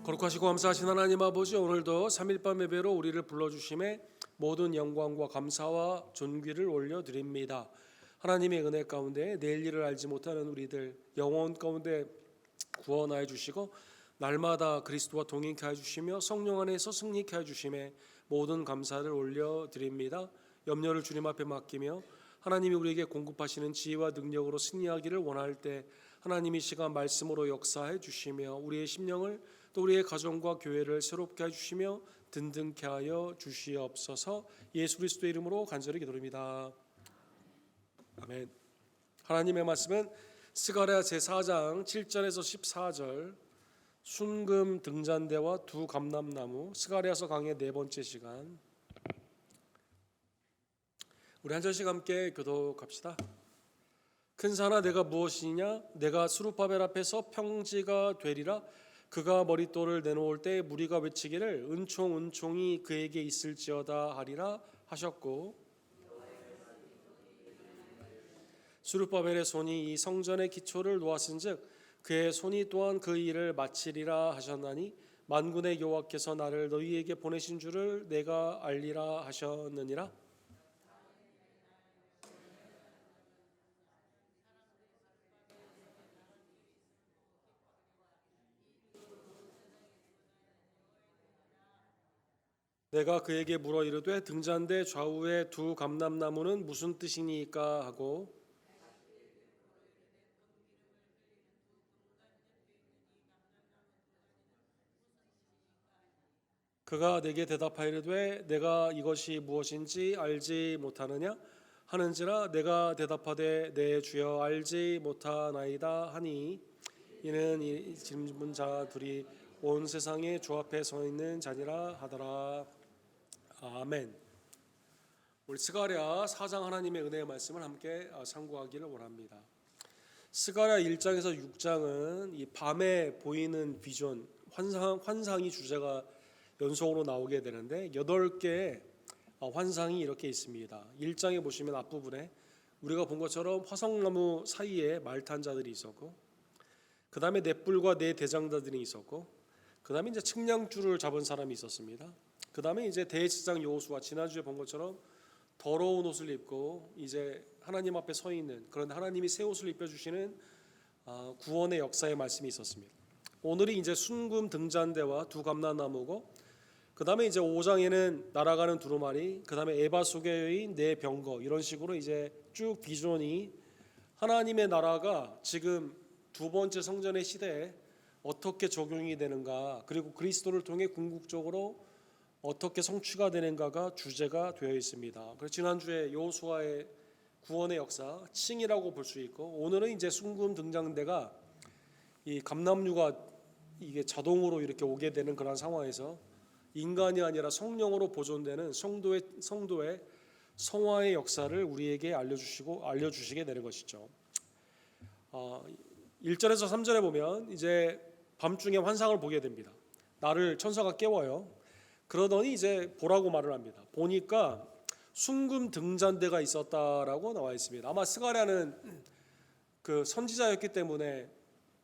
거룩하시고 감사하신 하나님 아버지, 오늘도 3일밤 예배로 우리를 불러주심에 모든 영광과 감사와 존귀를 올려드립니다. 하나님의 은혜 가운데 내일 일을 알지 못하는 우리들 영혼 가운데 구원하여 주시고 날마다 그리스도와 동행케 하여 주시며 성령 안에서 승리케 하여 주심에 모든 감사를 올려드립니다. 염려를 주님 앞에 맡기며 하나님이 우리에게 공급하시는 지혜와 능력으로 승리하기를 원할 때 하나님이 시간 말씀으로 역사해 주시며 우리의 심령을 또 우리의 가정과 교회를 새롭게 해주시며 든든케 하여 주시옵소서. 예수 그리스도의 이름으로 간절히 기도드립니다. 아멘. 하나님의 말씀은 스가랴 제4장 7절에서 14절, 순금 등잔대와 두 감람나무, 스가랴서 강의 네 번째 시간. 우리 한 절씩 함께 교독합시다. 큰 산아 내가 무엇이냐? 내가 스룹바벨 앞에서 평지가 되리라. 그가 머릿돌을 내놓을 때 무리가 외치기를 은총 은총이 그에게 있을지어다 하리라 하셨고, 스룹바벨의 손이 이 성전의 기초를 놓았은즉 그의 손이 또한 그 일을 마치리라 하셨나니 만군의 여호와께서 나를 너희에게 보내신 줄을 내가 알리라 하셨느니라. 내가 그에게 물어 이르되 등잔대 좌우의 두 감람나무는 무슨 뜻이니까 하고, 그가 내게 대답하이르되 내가 이것이 무엇인지 알지 못하느냐 하는지라. 내가 대답하되 내 주여 알지 못하나이다 하니, 이는 이 질문자 둘이 온 세상에 주 앞에 서 있는 자니라 하더라. 아멘. 우리 스가랴 4장 하나님의 은혜의 말씀을 함께 상고하기를 원합니다. 스가랴 1장에서 6장은 이 밤에 보이는 비전, 환상이 주제가 연속으로 나오게 되는데 8개의 환상이 이렇게 있습니다. 1장에 보시면 앞부분에 우리가 본 것처럼 화석나무 사이에 말 탄 자들이 있었고, 그 다음에 넷불과 네 대장자들이 있었고, 그 다음에 이제 측량줄을 잡은 사람이 있었습니다. 그 다음에 이제 대제사장 여호수아, 지난주에 본 것처럼 더러운 옷을 입고 이제 하나님 앞에 서 있는, 그런 하나님이 새 옷을 입혀주시는 구원의 역사의 말씀이 있었습니다. 오늘이 이제 순금 등잔대와 두 감람나무고, 그 다음에 이제 5장에는 날아가는 두루마리, 그 다음에 에바 속의 여인, 네 병거, 이런 식으로 이제 쭉 비전이 하나님의 나라가 지금 두 번째 성전의 시대에 어떻게 적용이 되는가, 그리고 그리스도를 통해 궁극적으로 어떻게 성취가 되는가가 주제가 되어 있습니다. 그래서 지난주에 여호수아의 구원의 역사 칭이라고 볼 수 있고, 오늘은 이제 순금 등잔대가 이 감람류가 이게 자동으로 이렇게 오게 되는 그런 상황에서 인간이 아니라 성령으로 보존되는 성도의 성화의 역사를 우리에게 알려주시게 되는 것이죠. 1절에서 3절에 보면 이제 밤중에 환상을 보게 됩니다. 나를 천사가 깨워요. 그러더니 이제 보라고 말을 합니다. 보니까 순금 등잔대가 있었다라고 나와 있습니다. 아마 스가랴는 그 선지자였기 때문에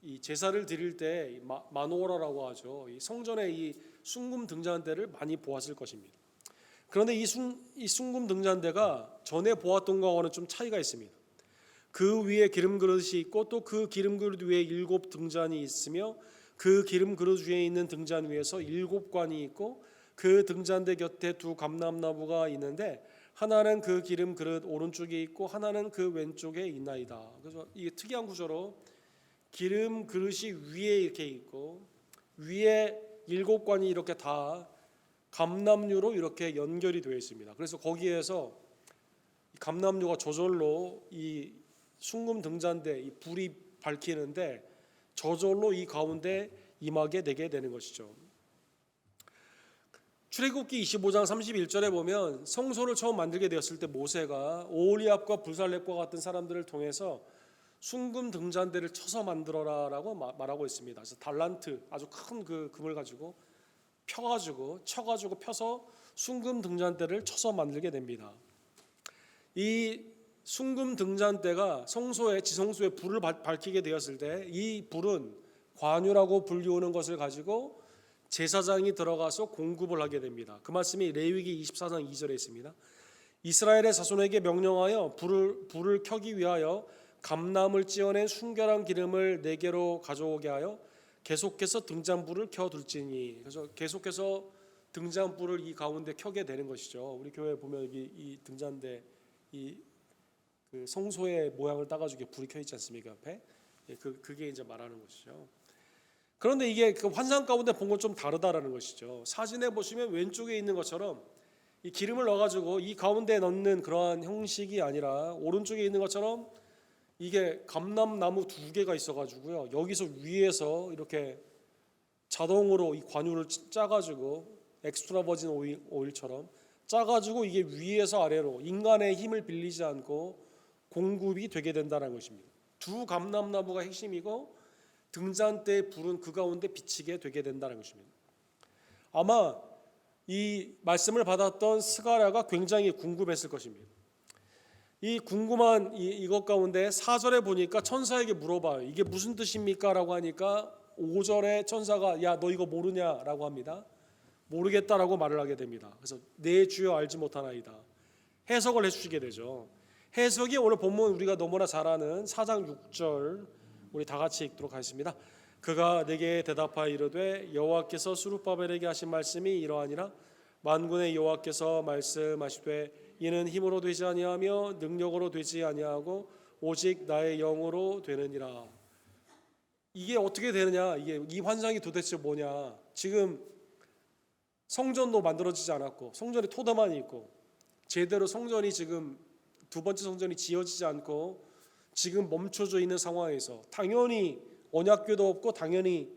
이 제사를 드릴 때 마노라라고 하죠. 이 성전의 이 순금 등잔대를 많이 보았을 것입니다. 그런데 이 순금 등잔대가 전에 보았던 거와는 좀 차이가 있습니다. 그 위에 기름 그릇이 있고, 또 그 기름 그릇 위에 7 등잔이 있으며, 그 기름 그릇 위에 있는 등잔 위에서 7 관이 있고, 그 등잔대 곁에 두 감람나무가 있는데 하나는 그 기름 그릇 오른쪽에 있고 하나는 그 왼쪽에 있나이다. 그래서 이게 특이한 구조로 기름 그릇이 위에 이렇게 있고 위에 7 관이 이렇게 다 감람류로 이렇게 연결이 되어 있습니다. 그래서 거기에서 감람류가 저절로 이 순금 등잔대 이 불이 밝히는데 저절로 이 가운데 임하게 되게 되는 것이죠. 출애굽기 25장 31절에 보면 성소를 처음 만들게 되었을 때 모세가 오홀리압과 불살렙과 같은 사람들을 통해서 순금 등잔대를 쳐서 만들어라라고 말하고 있습니다. 그래서 달란트, 아주 큰 그 금을 가지고 쳐가지고 펴서 순금 등잔대를 쳐서 만들게 됩니다. 이 순금 등잔대가 성소의 지성소에 불을 밝히게 되었을 때 이 불은 관유라고 불리우는 것을 가지고 제사장이 들어가서 공급을 하게 됩니다. 그 말씀이 레위기 24장 2절에 있습니다. 이스라엘의 자손에게 명령하여 불을 켜기 위하여 감람을 찌어낸 순결한 기름을 네개로 가져오게 하여 계속해서 등잔불을 켜둘지니. 그래서 계속해서 등잔불을 이 가운데 켜게 되는 것이죠. 우리 교회 보면 이 등잔대 그 성소의 모양을 따가지고 불이 켜 있지 않습니까? 옆에 그게 이제 말하는 것이죠. 그런데 이게 그 환상 가운데 본 건 좀 다르다라는 것이죠. 사진에 보시면 왼쪽에 있는 것처럼 이 기름을 넣어가지고 이 가운데 넣는 그러한 형식이 아니라 오른쪽에 있는 것처럼 이게 감람나무 2개가 있어가지고요. 여기서 위에서 이렇게 자동으로 이 관유를 짜가지고 엑스트라 버진 오일처럼 짜가지고 이게 위에서 아래로 인간의 힘을 빌리지 않고 공급이 되게 된다는 것입니다. 2 감람나무가 핵심이고 등잔대의 불은 그 가운데 비치게 되게 된다는 것입니다. 아마 이 말씀을 받았던 스가랴가 굉장히 궁금했을 것입니다. 이 궁금한 이것 가운데 4절에 보니까 천사에게 물어봐요. 이게 무슨 뜻입니까? 라고 하니까 5절에 천사가 야 너 이거 모르냐? 라고 합니다. 모르겠다라고 말을 하게 됩니다. 그래서 내 주여 알지 못하나이다. 해석을 해주시게 되죠. 해석이 오늘 본문 우리가 너무나 잘 아는 4장 6절 우리 다 같이 읽도록 하겠습니다. 그가 내게 대답하여 이르되 여호와께서 스룹바벨에게 하신 말씀이 이러하니라. 만군의 여호와께서 말씀하시되 이는 힘으로 되지 아니하며 능력으로 되지 아니하고 오직 나의 영으로 되느니라. 이게 어떻게 되느냐? 이 환상이 도대체 뭐냐? 지금 성전도 만들어지지 않았고 성전에 토대만 있고 제대로 성전이 지금 2번째 성전이 지어지지 않고 지금 멈춰져 있는 상황에서 당연히 언약궤도 없고 당연히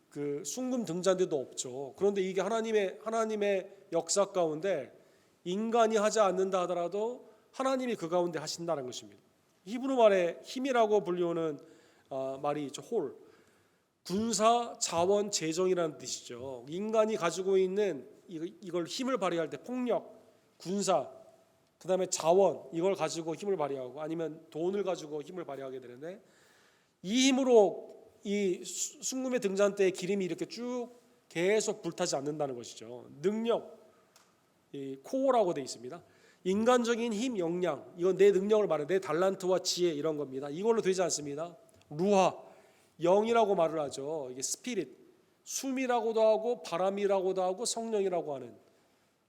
그 순금 등잔대도 없죠. 그런데 이게 하나님의 역사 가운데 인간이 하지 않는다 하더라도 하나님이 그 가운데 하신다는 것입니다. 히브리 말에 힘이라고 불리우는 말이 있죠. 홀. 군사, 자원, 재정이라는 뜻이죠. 인간이 가지고 있는 이걸 힘을 발휘할 때 폭력, 군사, 그 다음에 자원 이걸 가지고 힘을 발휘하고 아니면 돈을 가지고 힘을 발휘하게 되는데 이 힘으로 이 순금의 등잔대에 기름이 이렇게 쭉 계속 불타지 않는다는 것이죠. 능력, 이 코어라고 되어 있습니다. 인간적인 힘, 역량, 이건 내 능력을 말해, 내 달란트와 지혜 이런 겁니다. 이걸로 되지 않습니다. 루하, 영이라고 말을 하죠. 이게 스피릿, 숨이라고도 하고 바람이라고도 하고 성령이라고 하는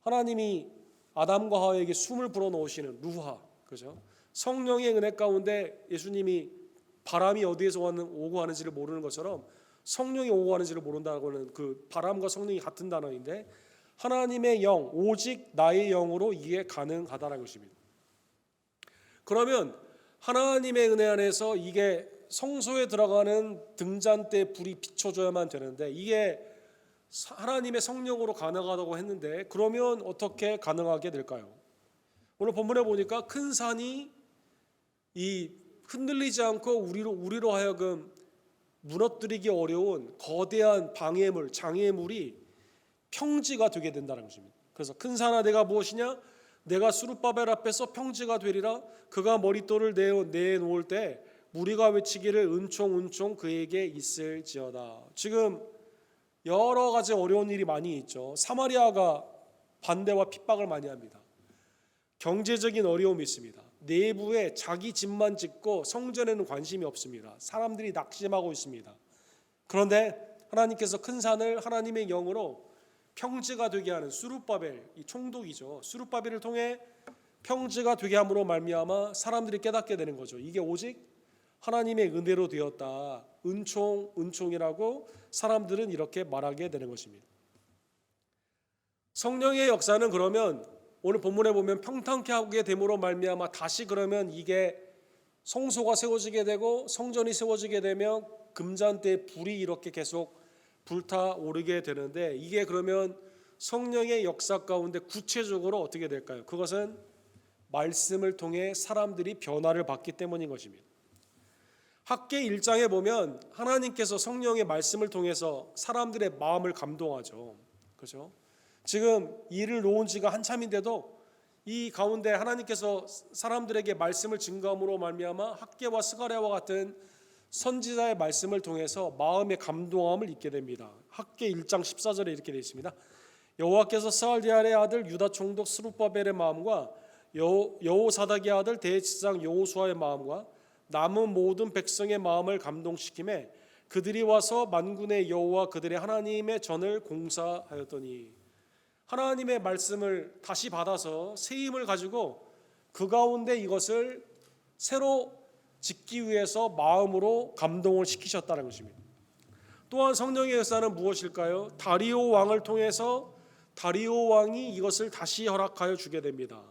하나님이 아담과 하와에게 숨을 불어넣으시는 루하, 그죠? 성령의 은혜 가운데 예수님이 바람이 어디에서 오고 하는지를 모르는 것처럼 성령이 오고 하는지를 모른다고 하는 그 바람과 성령이 같은 단어인데 하나님의 영, 오직 나의 영으로 이게 가능하다는 것입니다. 그러면 하나님의 은혜 안에서 이게 성소에 들어가는 등잔대에 불이 비춰줘야만 되는데 이게 하나님의 성령으로 가능하다고 했는데 그러면 어떻게 가능하게 될까요? 오늘 본문에 보니까 큰 산이 이 흔들리지 않고 우리로 하여금 무너뜨리기 어려운 거대한 방해물, 장애물이 평지가 되게 된다는 것입니다. 그래서 큰 산아 내가 무엇이냐? 내가 스룹바벨 앞에서 평지가 되리라. 그가 머릿돌을 내놓을 때 무리가 외치기를 은총 은총 그에게 있을지어다. 지금 여러 가지 어려운 일이 많이 있죠. 사마리아가 반대와 핍박을 많이 합니다. 경제적인 어려움이 있습니다. 내부에 자기 집만 짓고 성전에는 관심이 없습니다. 사람들이 낙심하고 있습니다. 그런데 하나님께서 큰 산을 하나님의 영으로 평지가 되게 하는 스룹바벨, 이 총독이죠. 스룹바벨을 통해 평지가 되게 함으로 말미암아 사람들이 깨닫게 되는 거죠. 이게 오직 하나님의 은혜로 되었다. 은총이라고 사람들은 이렇게 말하게 되는 것입니다. 성령의 역사는 그러면 오늘 본문에 보면 평탄케 하게 됨으로 말미암아 다시 그러면 이게 성소가 세워지게 되고 성전이 세워지게 되면 금잔대에 불이 이렇게 계속 불타오르게 되는데 이게 그러면 성령의 역사 가운데 구체적으로 어떻게 될까요? 그것은 말씀을 통해 사람들이 변화를 받기 때문인 것입니다. 학계 1장에 보면 하나님께서 성령의 말씀을 통해서 사람들의 마음을 감동하죠. 그렇죠? 지금 일을 놓은 지가 한참인데도 이 가운데 하나님께서 사람들에게 말씀을 증거함으로 말미암아 학계와 스가랴와 같은 선지자의 말씀을 통해서 마음의 감동함을 입게 됩니다. 학계 1장 14절에 이렇게 되어 있습니다. 여호와께서 스알디엘의 아들 유다 총독 스룹바벨의 마음과 여호사닥의 아들 대제사장 여호수아의 마음과 남은 모든 백성의 마음을 감동시키매 그들이 와서 만군의 여호와 그들의 하나님의 전을 공사하였더니, 하나님의 말씀을 다시 받아서 새 힘을 가지고 그 가운데 이것을 새로 짓기 위해서 마음으로 감동을 시키셨다는 것입니다. 또한 성령의 역사는 무엇일까요? 다리오 왕을 통해서 다리오 왕이 이것을 다시 허락하여 주게 됩니다.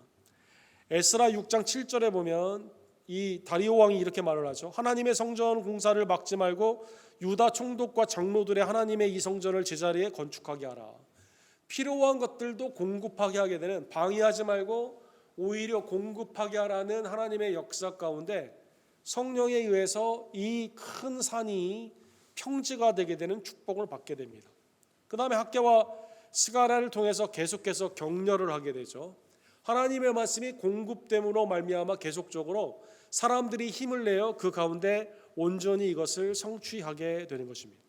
에스라 6장 7절에 보면 이 다리오 왕이 이렇게 말을 하죠. 하나님의 성전 공사를 막지 말고 유다 총독과 장로들의 하나님의 이 성전을 제자리에 건축하게 하라. 필요한 것들도 공급하게 하게 되는, 방해하지 말고 오히려 공급하게 하라는 하나님의 역사 가운데 성령에 의해서 이 큰 산이 평지가 되게 되는 축복을 받게 됩니다. 그 다음에 학개와 스가랴를 통해서 계속해서 격려를 하게 되죠. 하나님의 말씀이 공급됨으로 말미암아 계속적으로 사람들이 힘을 내어 그 가운데 온전히 이것을 성취하게 되는 것입니다.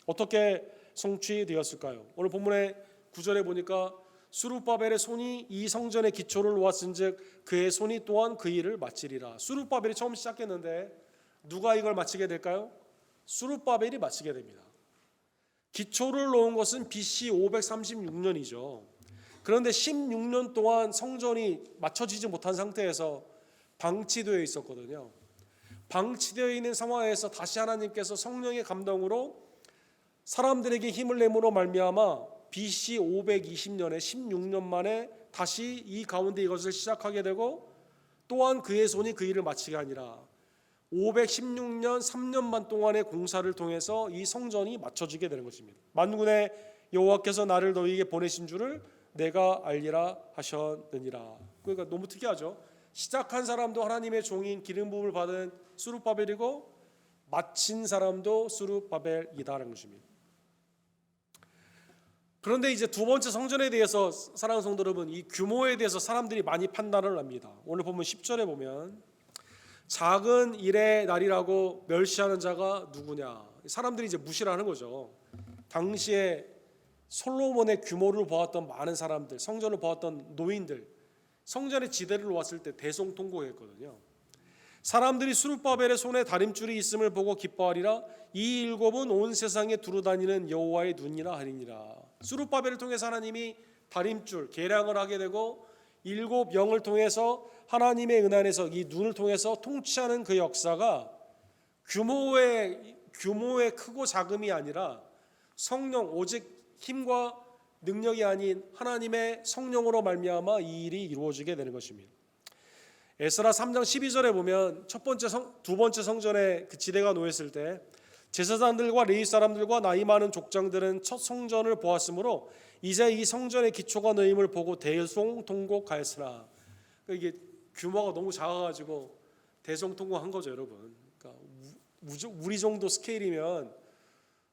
어떻게 성취되었을까요? 오늘 본문의 9절에 보니까 스룹바벨의 손이 이 성전의 기초를 놓았은즉 그의 손이 또한 그 일을 마치리라. 스룹바벨이 처음 시작했는데 누가 이걸 마치게 될까요? 스룹바벨이 마치게 됩니다. 기초를 놓은 것은 BC 536년이죠. 그런데 16년 동안 성전이 맞춰지지 못한 상태에서 방치되어 있었거든요. 방치되어 있는 상황에서 다시 하나님께서 성령의 감동으로 사람들에게 힘을 내므로 말미암아 BC 520년에 16년 만에 다시 이 가운데 이것을 시작하게 되고, 또한 그의 손이 그 일을 마치게 하니라. 516년 3년 반 동안의 공사를 통해서 이 성전이 맞춰지게 되는 것입니다. 만군의 여호와께서 나를 너희에게 보내신 줄을 내가 알리라 하셨느니라. 그러니까 너무 특이하죠. 시작한 사람도 하나님의 종인 기름 부음을 받은 스룹바벨이고 마친 사람도 스룹바벨이다라는 것입니다. 그런데 이제 두 번째 성전에 대해서 사랑하는 성도 여러분, 이 규모에 대해서 사람들이 많이 판단을 합니다. 오늘 보면 10절에 보면 작은 일의 날이라고 멸시하는 자가 누구냐. 사람들이 이제 무시를 하는 거죠. 당시에 솔로몬의 규모를 보았던 많은 사람들, 성전을 보았던 노인들, 성전의 지대를 놓았을 때 대성통곡했거든요. 사람들이 스룹바벨의 손에 다림줄이 있음을 보고 기뻐하리라. 이 일곱은 온 세상에 두루다니는 여호와의 눈이라 하리니라. 스룹바벨을 통해서 하나님이 다림줄 계량을 하게 되고 일곱 영을 통해서 하나님의 은혜 안에서 이 눈을 통해서 통치하는 그 역사가 규모의 크고 작음이 아니라 성령, 오직 힘과 능력이 아닌 하나님의 성령으로 말미암아 이 일이 이루어지게 되는 것입니다. 에스라 3장 12절에 보면 두 번째 성전에 그 지대가 놓였을 때 제사장들과 레위 사람들과 나이 많은 족장들은 첫 성전을 보았으므로 이제 이 성전의 기초가 놓임을 보고 대성통곡하였으나, 이게 규모가 너무 작아가지고 대성통곡한 거죠, 여러분. 그러니까 우리 정도 스케일이면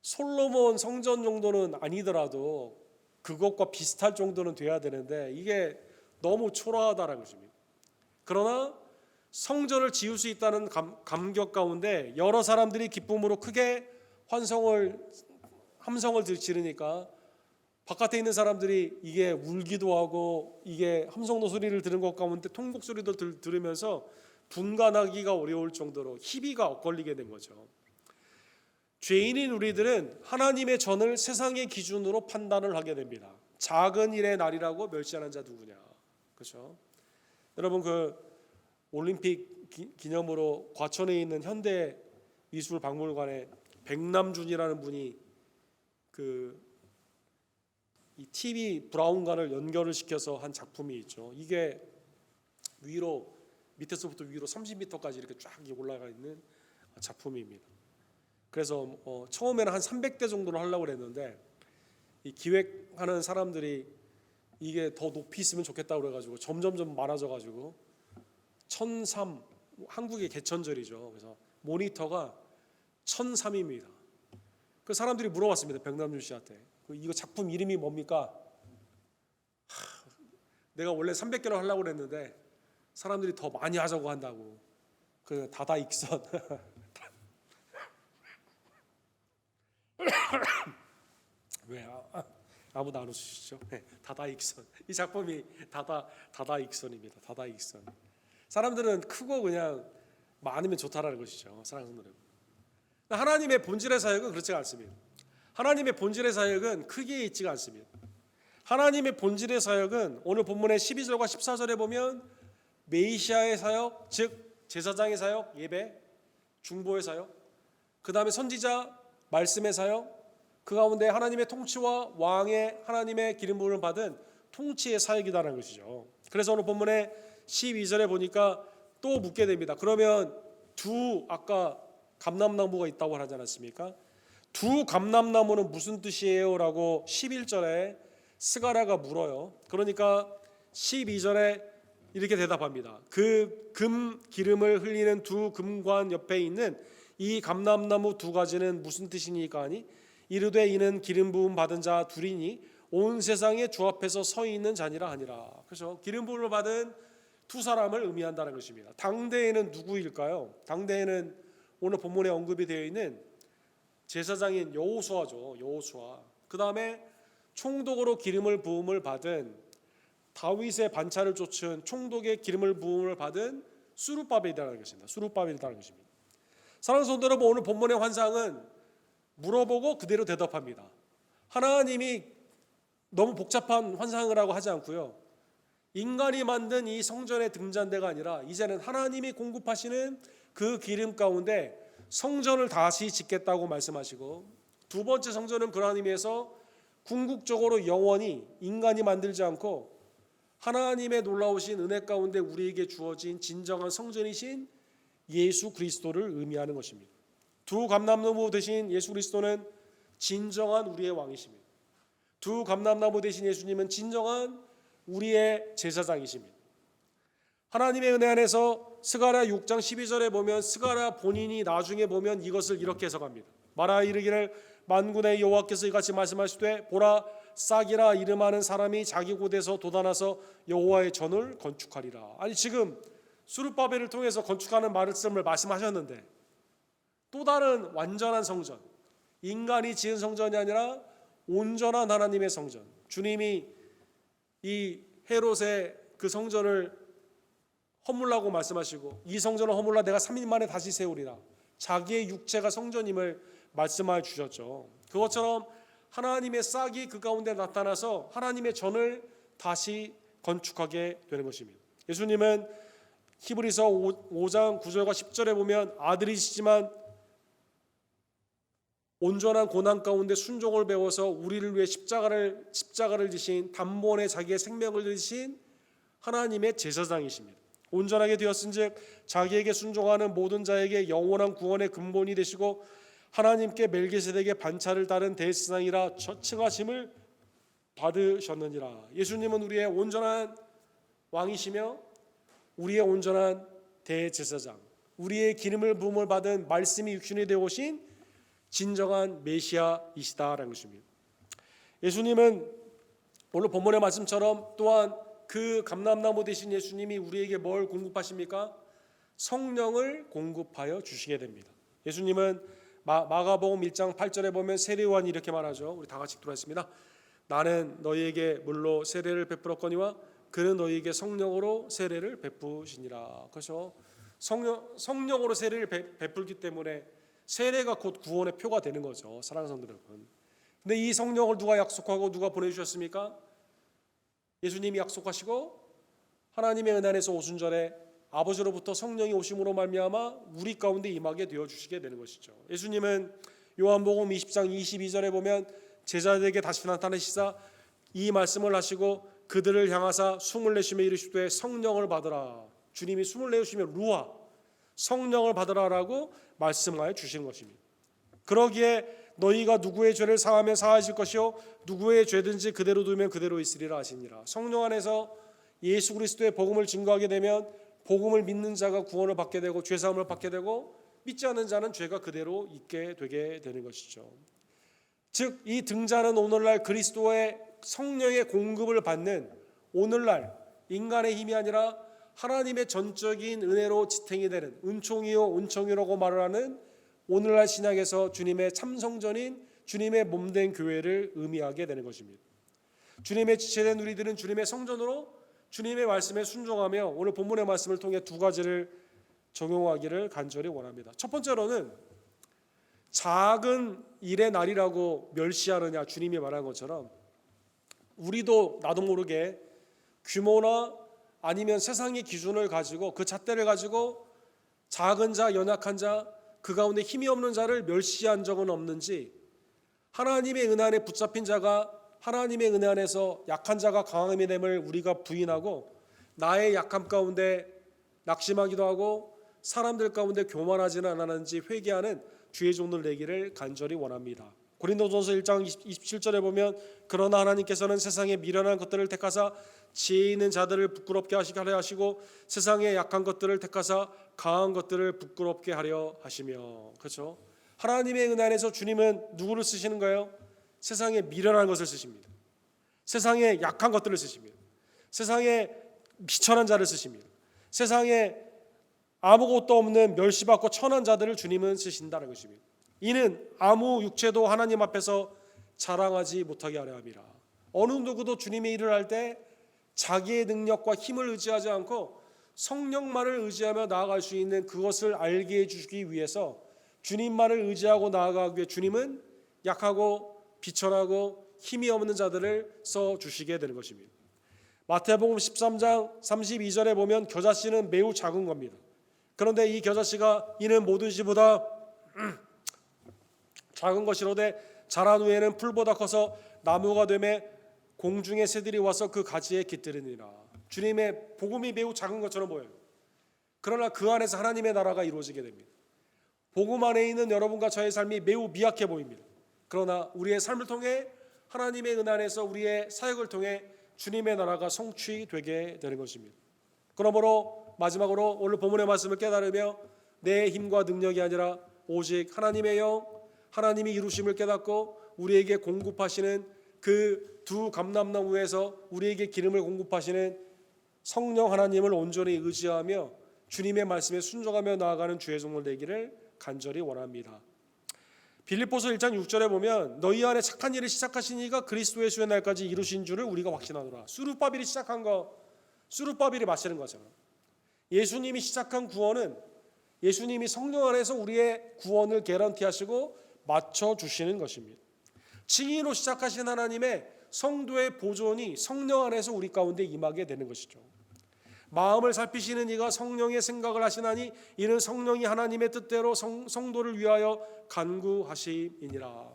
솔로몬 성전 정도는 아니더라도 그것과 비슷할 정도는 돼야 되는데 이게 너무 초라하다라는 것입니다. 그러나 성전을 지을 수 있다는 감격 가운데 여러 사람들이 기쁨으로 크게 함성을 지르니까 바깥에 있는 사람들이 이게 울기도 하고 이게 함성도 소리를 들은 것 가운데 통곡 소리도 들으면서 분간하기가 어려울 정도로 희비가 엇걸리게 된 거죠. 죄인인 우리들은 하나님의 전을 세상의 기준으로 판단을 하게 됩니다. 작은 일의 날이라고 멸시하는 자 누구냐, 그렇죠? 여러분, 그 올림픽 기념으로 과천에 있는 현대미술박물관에 백남준이라는 분이 이 TV 브라운관을 연결을 시켜서 한 작품이 있죠. 이게 밑에서부터 위로 30m까지 이렇게 쫙 올라가 있는 작품입니다. 그래서 처음에는 한 300대 정도로 하려고 했는데 이 기획하는 사람들이 이게 더 높이 있으면 좋겠다고 그래가지고 점점 많아져가지고 1003, 한국의 개천절이죠. 그래서 모니터가 1003입니다. 그 사람들이 물어봤습니다. 백남준 씨한테 이거 작품 이름이 뭡니까? 내가 원래 300개로 하려고 했는데 사람들이 더 많이 하자고 한다고. 그 다다익선. 왜 아무도 안 웃으시죠? 다다익선. 이 작품이 다다익선입니다. 다다익선. 사람들은 크고 그냥 많으면 좋다라는 것이죠. 사랑하는 여러분. 하나님의 본질의 사역은 그렇지 않습니다. 하나님의 본질의 사역은 크기에 있지가 않습니다. 하나님의 본질의 사역은 오늘 본문의 12절과 14절에 보면 메시아의 사역, 즉 제사장의 사역, 예배, 중보의 사역, 그 다음에 선지자, 말씀의 사역, 그 가운데 하나님의 통치와 왕의 하나님의 기름 부음을 받은 통치의 사역이다라는 것이죠. 그래서 오늘 본문의 12절에 보니까 또 묻게 됩니다. 그러면 아까 감람나무가 있다고 하지 않았습니까? 두 감람나무는 무슨 뜻이에요? 라고 11절에 스가랴가 물어요. 그러니까 12절에 이렇게 대답합니다. 그 금 기름을 흘리는 두 금관 옆에 있는 이 감람나무 두 가지는 무슨 뜻이니까 하니 이르되 이는 기름 부음 받은 자 둘이니 온 세상에 주 앞에서 서 있는 자니라 하니라. 그래서 기름 부음을 받은 두 사람을 의미한다는 것입니다. 당대에는 누구일까요? 당대에는 오늘 본문에 언급이 되어 있는 제사장인 여호수아죠. 여호수아. 그 다음에 총독으로 기름을 부음을 받은 다윗의 반차를 쫓은 총독의 기름을 부음을 받은 수룹바벨이라는 것입니다. 수룹바벨이라는 것입니다. 사랑하는 성도 여러분, 오늘 본문의 환상은 물어보고 그대로 대답합니다. 하나님이 너무 복잡한 환상을 하고 하지 않고요. 인간이 만든 이 성전의 등잔대가 아니라 이제는 하나님이 공급하시는 그 기름 가운데 성전을 다시 짓겠다고 말씀하시고, 두 번째 성전은 그러한 의미에서 궁극적으로 영원히 인간이 만들지 않고 하나님의 놀라우신 은혜 가운데 우리에게 주어진 진정한 성전이신 예수 그리스도를 의미하는 것입니다. 두 감람나무 대신 예수 그리스도는 진정한 우리의 왕이십니다. 두 감람나무 대신 예수님은 진정한 우리의 제사장이십니다. 하나님의 은혜 안에서 스가랴 6장 12절에 보면 스가랴 본인이 나중에 보면 이것을 이렇게 해석합니다. 말하 이르기를 만군의 여호와께서 이같이 말씀하시되 보라 싹이라 이름하는 사람이 자기 곳에서 돋아나서 여호와의 전을 건축하리라. 아니 지금 수룹바벨을 통해서 건축하는 말씀을 말씀하셨는데 또 다른 완전한 성전, 인간이 지은 성전이 아니라 온전한 하나님의 성전, 주님이 이 헤롯의 그 성전을 허물라고 말씀하시고 이 성전을 허물라 내가 3일 만에 다시 세우리라. 자기의 육체가 성전임을 말씀하여 주셨죠. 그것처럼 하나님의 싹이 그 가운데 나타나서 하나님의 전을 다시 건축하게 되는 것입니다. 예수님은 히브리서 5장 9절과 10절에 보면 아들이시지만 온전한 고난 가운데 순종을 배워서 우리를 위해 십자가를 지신 단번에 자기의 생명을 드리신 하나님의 제사장이십니다. 온전하게 되었은즉 자기에게 순종하는 모든 자에게 영원한 구원의 근본이 되시고 하나님께 멜기세덱의 반차를 따른 대제사장이라 칭하심을 받으셨느니라. 예수님은 우리의 온전한 왕이시며 우리의 온전한 대제사장, 우리의 기름을 부음을 받은 말씀이 육신이 되어 오신 진정한 메시아이시다라는 것입니다. 예수님은 오늘 본문의 말씀처럼 또한 그 감람나무 되신 예수님이 우리에게 뭘 공급하십니까? 성령을 공급하여 주시게 됩니다. 예수님은 마가복음 1장 8절에 보면 세례요한이 이렇게 말하죠. 우리 다 같이 들어있습니다. 나는 너희에게 물로 세례를 베풀었거니와 그는 너희에게 성령으로 세례를 베푸시니라. 그래서 성령으로 세례를 베풀기 때문에 세례가 곧 구원의 표가 되는 거죠. 사랑하는 성도 여러분. 근데 이 성령을 누가 약속하고 누가 보내주셨습니까? 예수님이 약속하시고 하나님의 은혜 안에서 오순절에 아버지로부터 성령이 오심으로 말미암아 우리 가운데 임하게 되어주시게 되는 것이죠. 예수님은 요한복음 20장 22절에 보면 제자들에게 다시 나타나시사 이 말씀을 하시고 그들을 향하사 숨을 내쉬며 이르시되 성령을 받으라. 주님이 숨을 내쉬며 루아 성령을 받으라라고 말씀하여 주신 것입니다. 그러기에 너희가 누구의 죄를 사하면 사하실 것이요 누구의 죄든지 그대로 두면 그대로 있으리라 하시니라. 성령 안에서 예수 그리스도의 복음을 증거하게 되면 복음을 믿는 자가 구원을 받게 되고 죄 사함을 받게 되고 믿지 않는 자는 죄가 그대로 있게 되게 되는 것이죠. 즉 이 등자는 오늘날 그리스도의 성령의 공급을 받는 오늘날 인간의 힘이 아니라 하나님의 전적인 은혜로 지탱이 되는 은총이요 은총이라고 말을 하는 오늘날 신약에서 주님의 참성전인 주님의 몸된 교회를 의미하게 되는 것입니다. 주님의 지체된 우리들은 주님의 성전으로 주님의 말씀에 순종하며 오늘 본문의 말씀을 통해 두 가지를 적용하기를 간절히 원합니다. 첫 번째로는 작은 일의 날이라고 멸시하느냐 주님이 말한 것처럼 우리도 나도 모르게 규모나 아니면 세상의 기준을 가지고 그 잣대를 가지고 작은 자, 연약한 자, 그 가운데 힘이 없는 자를 멸시한 적은 없는지 하나님의 은혜 안에 붙잡힌 자가 하나님의 은혜 안에서 약한 자가 강함이 됨을 우리가 부인하고 나의 약함 가운데 낙심하기도 하고 사람들 가운데 교만하지는 않았는지 회개하는 주의 종들 되기를 간절히 원합니다. 고린도전서 1장 27절에 보면 그러나 하나님께서는 세상의 미련한 것들을 택하사 지혜 있는 자들을 부끄럽게 하려 하시고 세상의 약한 것들을 택하사 강한 것들을 부끄럽게 하려 하시며. 그렇죠? 하나님의 은혜 안에서 주님은 누구를 쓰시는 거예요? 세상에 미련한 것을 쓰십니다. 세상에 약한 것들을 쓰십니다. 세상에 비천한 자를 쓰십니다. 세상에 아무것도 없는 멸시받고 천한 자들을 주님은 쓰신다는 것입니다. 이는 아무 육체도 하나님 앞에서 자랑하지 못하게 하려 함이라. 어느 누구도 주님의 일을 할 때 자기의 능력과 힘을 의지하지 않고 성령만을 의지하며 나아갈 수 있는 그것을 알게 해주시기 위해서 주님만을 의지하고 나아가기 위해 주님은 약하고 비천하고 힘이 없는 자들을 써주시게 되는 것입니다. 마태복음 13장 32절에 보면 겨자씨는 매우 작은 겁니다. 그런데 이 겨자씨가 이는 모든 씨보다 작은 것이로되 자란 후에는 풀보다 커서 나무가 되매 공중의 새들이 와서 그 가지에 깃들으니라. 주님의 복음이 매우 작은 것처럼 보여요. 그러나 그 안에서 하나님의 나라가 이루어지게 됩니다. 복음 안에 있는 여러분과 저의 삶이 매우 미약해 보입니다. 그러나 우리의 삶을 통해 하나님의 은혜 안에서 우리의 사역을 통해 주님의 나라가 성취되게 되는 것입니다. 그러므로 마지막으로 오늘 본문의 말씀을 깨달으며 내 힘과 능력이 아니라 오직 하나님의 영, 하나님이 이루심을 깨닫고 우리에게 공급하시는 그 두 감람나무에서 우리에게 기름을 공급하시는 성령 하나님을 온전히 의지하며 주님의 말씀에 순종하며 나아가는 주의 종들 되기를 간절히 원합니다. 빌립보서 1장 6절에 보면 너희 안에 착한 일을 시작하신 이가 그리스도 예수의 날까지 이루신 줄을 우리가 확신하노라. 수르바벨이 시작한 거 수르바벨이 마치는 거잖아요. 예수님이 시작한 구원은 예수님이 성령 안에서 우리의 구원을 개런티하시고 맞춰주시는 것입니다. 증인으로 시작하신 하나님의 성도의 보존이 성령 안에서 우리 가운데 임하게 되는 것이죠. 마음을 살피시는 이가 성령의 생각을 하시나니 이는 성령이 하나님의 뜻대로 성도를 위하여 간구하심이니라.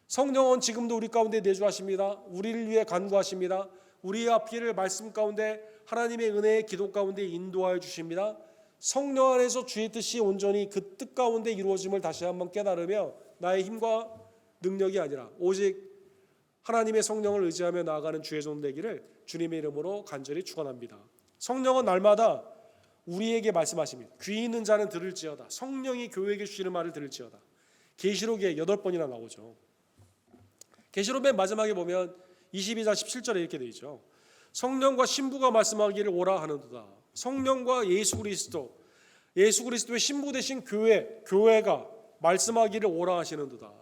성령은 지금도 우리 가운데 내주하십니다. 우리를 위해 간구하십니다. 우리의 앞길을 말씀 가운데 하나님의 은혜의 기도 가운데 인도하여 주십니다. 성령 안에서 주의 뜻이 온전히 그 뜻 가운데 이루어짐을 다시 한번 깨달으며 나의 힘과 능력이 아니라 오직 하나님의 성령을 의지하며 나아가는 주의 종 되기를 주님의 이름으로 간절히 축원합니다. 성령은 날마다 우리에게 말씀하십니다. 귀 있는 자는 들을지어다. 성령이 교회에게 주시는 말을 들을지어다. 계시록에 8번이나 나오죠. 계시록 맨 마지막에 보면 22장 17절에 이렇게 되어 있죠. 성령과 신부가 말씀하기를 오라 하는도다. 성령과 예수 그리스도의 신부 되신 교회가 말씀하기를 오라 하시는도다.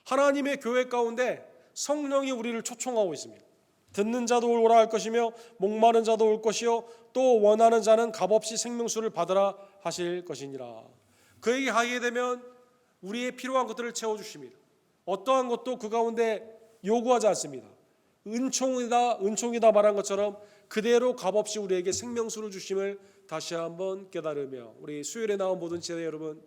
하나님의 교회 가운데 성령이 우리를 초청하고 있습니다. 듣는 자도 오라 할 것이며 목마른 자도 올 것이요 또 원하는 자는 값없이 생명수를 받으라 하실 것이니라. 그에게 가게 되면 우리의 필요한 것들을 채워주십니다. 어떠한 것도 그 가운데 요구하지 않습니다. 은총이다 말한 것처럼 그대로 값없이 우리에게 생명수를 주심을 다시 한번 깨달으며 우리 수요일에 나온 모든 지체 여러분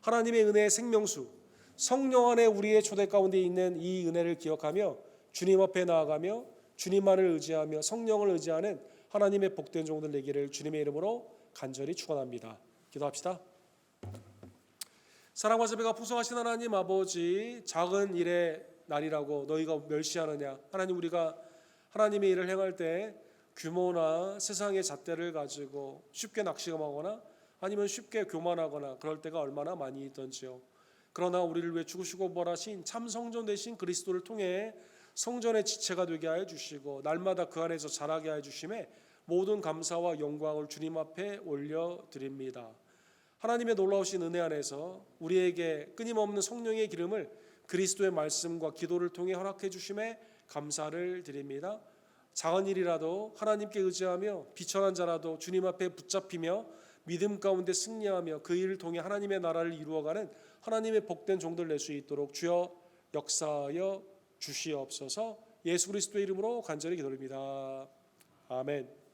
하나님의 은혜의 생명수 성령 안에 우리의 초대 가운데 있는 이 은혜를 기억하며 주님 앞에 나아가며 주님만을 의지하며 성령을 의지하는 하나님의 복된 종들 되기를 주님의 이름으로 간절히 축원합니다. 기도합시다. 사랑과 자비가 풍성하신 하나님 아버지, 작은 일의 날이라고 너희가 멸시하느냐. 하나님, 우리가 하나님의 일을 행할 때 규모나 세상의 잣대를 가지고 쉽게 낙심하거나 아니면 쉽게 교만하거나 그럴 때가 얼마나 많이 있던지요. 그러나 우리를 위해 죽으시고 부활하신 참 성전 되신 그리스도를 통해 성전의 지체가 되게 하여 주시고 날마다 그 안에서 자라게 하여 주심에 모든 감사와 영광을 주님 앞에 올려드립니다. 하나님의 놀라우신 은혜 안에서 우리에게 끊임없는 성령의 기름을 그리스도의 말씀과 기도를 통해 허락해 주심에 감사를 드립니다. 작은 일이라도 하나님께 의지하며 비천한 자라도 주님 앞에 붙잡히며 믿음 가운데 승리하며 그 일을 통해 하나님의 나라를 이루어가는 하나님의 복된 종들 될 수 있도록 주여 역사하여 주시옵소서. 예수 그리스도의 이름으로 간절히 기도드립니다. 아멘.